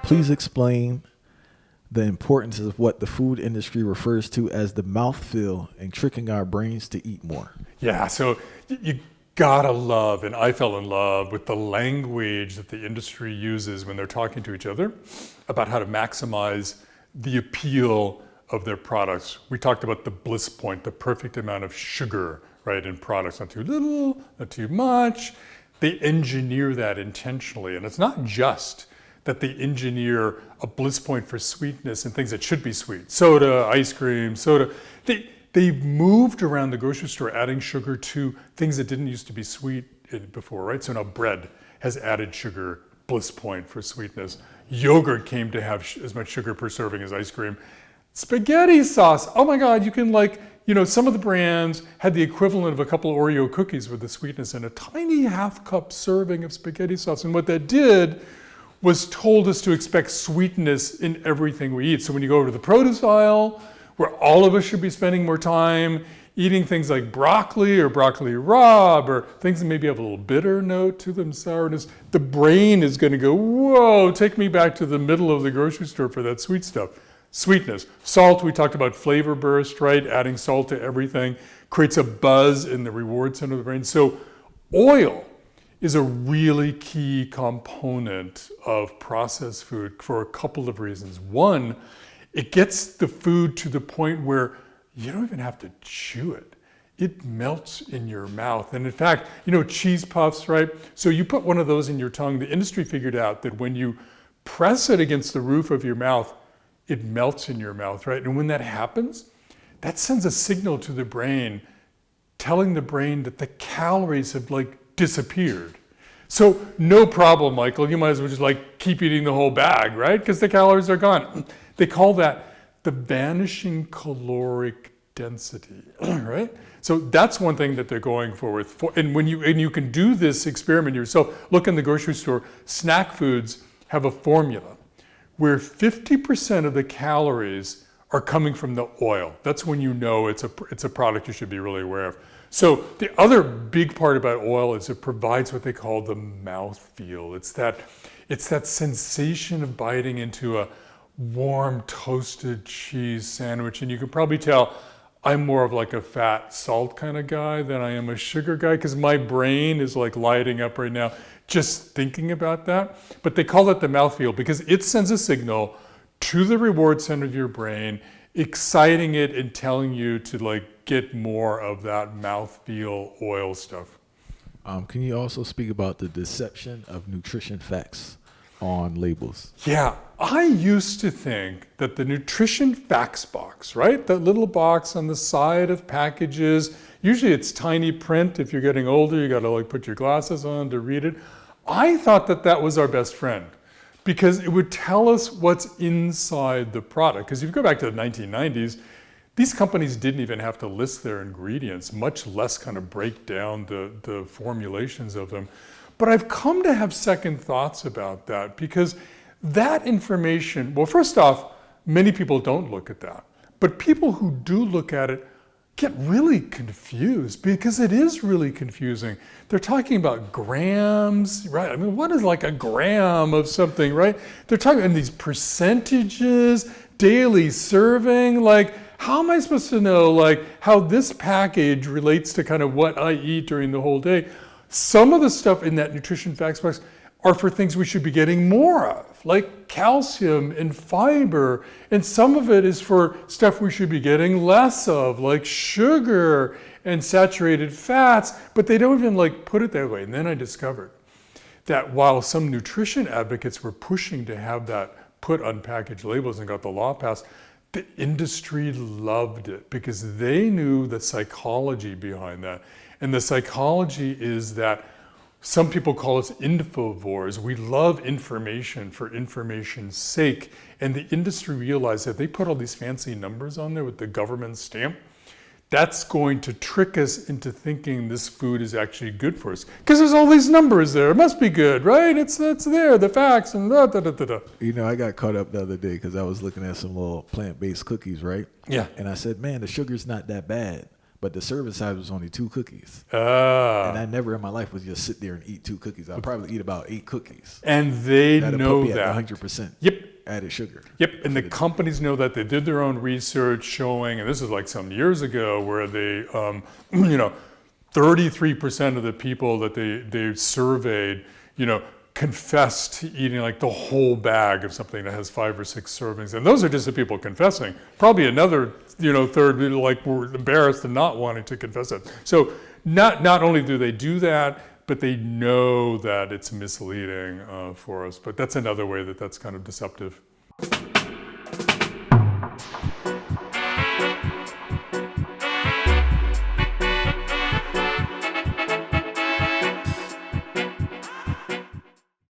Please explain the importance of what the food industry refers to as the mouthfeel and tricking our brains to eat more. Yeah, so you gotta love, and I fell in love with the language that the industry uses when they're talking to each other about how to maximize the appeal of their products. We talked about the bliss point, the perfect amount of sugar, right, in products, not too little, not too much. They engineer that intentionally, and it's not just that they engineer a bliss point for sweetness and things that should be sweet. Soda, ice cream, soda. They've moved around the grocery store adding sugar to things that didn't used to be sweet before, right? So now bread has added sugar, bliss point for sweetness. Yogurt came to have as much sugar per serving as ice cream. Spaghetti sauce, oh my God, you can some of the brands had the equivalent of a couple of Oreo cookies with the sweetness in a tiny half-cup serving of spaghetti sauce. And what that did was told us to expect sweetness in everything we eat. So when you go over to the produce aisle, where all of us should be spending more time eating things like broccoli or broccoli rabe or things that maybe have a little bitter note to them, sourness, the brain is going to go, whoa, take me back to the middle of the grocery store for that sweet stuff. Sweetness. Salt, we talked about flavor burst, right? Adding salt to everything creates a buzz in the reward center of the brain. So oil is a really key component of processed food for a couple of reasons. One, it gets the food to the point where you don't even have to chew it. It melts in your mouth. And in fact, cheese puffs, right? So you put one of those in your tongue. The industry figured out that when you press it against the roof of your mouth, it melts in your mouth, right? And when that happens, that sends a signal to the brain, telling the brain that the calories have disappeared. So no problem, Michael. You might as well just keep eating the whole bag, right? Because the calories are gone. They call that the vanishing caloric density, right? So that's one thing that they're going for. And you can do this experiment yourself. Look in the grocery store. Snack foods have a formula where 50% of the calories are coming from the oil. That's when you know it's a product you should be really aware of. So the other big part about oil is it provides what they call the mouthfeel. It's that sensation of biting into a warm toasted cheese sandwich. And you can probably tell I'm more of a fat salt kind of guy than I am a sugar guy, because my brain is lighting up right now just thinking about that. But they call it the mouthfeel because it sends a signal to the reward center of your brain, exciting it and telling you to get more of that mouthfeel oil stuff. Can you also speak about the deception of nutrition facts on labels? Yeah, I used to think that the nutrition facts box, right? That little box on the side of packages, usually it's tiny print. If you're getting older, you gotta put your glasses on to read it. I thought that was our best friend because it would tell us what's inside the product. Because if you go back to the 1990s, these companies didn't even have to list their ingredients, much less kind of break down the formulations of them. But I've come to have second thoughts about that because that information, well, first off, many people don't look at that. But people who do look at it get really confused because it is really confusing. They're talking about grams, right? I mean, what is a gram of something, right? They're talking in these percentages, daily serving, how am I supposed to know how this package relates to kind of what I eat during the whole day? Some of the stuff in that nutrition facts box are for things we should be getting more of, like calcium and fiber. And some of it is for stuff we should be getting less of, like sugar and saturated fats, but they don't even put it that way. And then I discovered that while some nutrition advocates were pushing to have that put on package labels and got the law passed, the industry loved it because they knew the psychology behind that. And the psychology is that some people call us infovores. We love information for information's sake. And the industry realized that they put all these fancy numbers on there with the government stamp. That's going to trick us into thinking this food is actually good for us. Because there's all these numbers there. It must be good, right? It's there, the facts and da da da da da. I got caught up the other day because I was looking at some little plant-based cookies, right? Yeah. And I said, man, the sugar's not that bad. but the serving size was only 2 cookies. And Ah. I never in my life would just sit there and eat 2 cookies. I'd probably eat about 8 cookies. And they That'd know put me that. at 100% Yep. added sugar. Yep, and the companies know that. They did their own research showing, and this is like some years ago, where they, 33% of the people that they surveyed, confessed to eating like the whole bag of something that has 5 or 6 servings. And those are just the people confessing. Probably another, third, like were embarrassed and not wanting to confess it. So not only do they do that, but they know that it's misleading for us. But that's another way that's kind of deceptive.